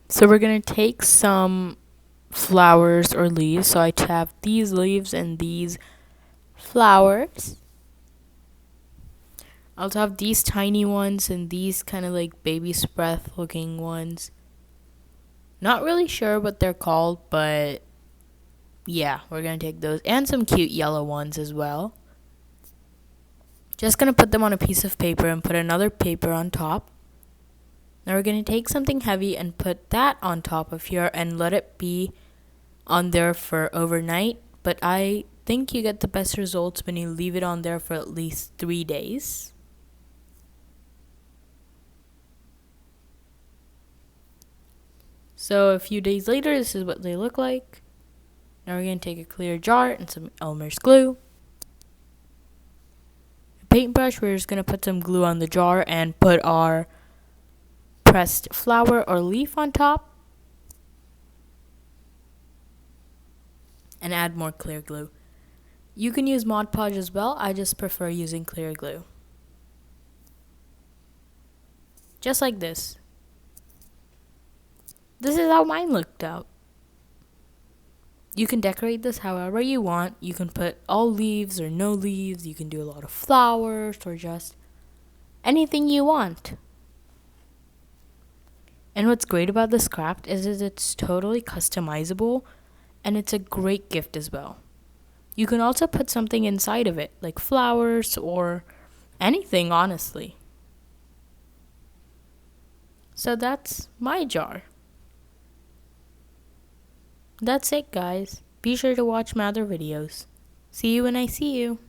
So we're going to take some flowers or leaves. So I have these leaves and these flowers. I also have these tiny ones and these kind of like baby's breath looking ones. Not really sure what they're called, but yeah, we're going to take those. And some cute yellow ones as well. Just going to put them on a piece of paper and put another paper on top. Now we're going to take something heavy and put that on top of here and let it be on there for overnight. But I think you get the best results when you leave it on there for at least 3 days. So a few days later, this is what they look like. Now we're going to take a clear jar and some Elmer's glue. A paintbrush, we're just going to put some glue on the jar and put our pressed flower or leaf on top. And add more clear glue. You can use Mod Podge as well. I just prefer using clear glue. Just like this. This is how mine looked out. You can decorate this however you want. You can put all leaves or no leaves. You can do a lot of flowers or just anything you want. And what's great about this craft is it's totally customizable and it's a great gift as well. You can also put something inside of it, like flowers or anything, honestly. So that's my jar. That's it, guys. Be sure to watch my other videos. See you when I see you.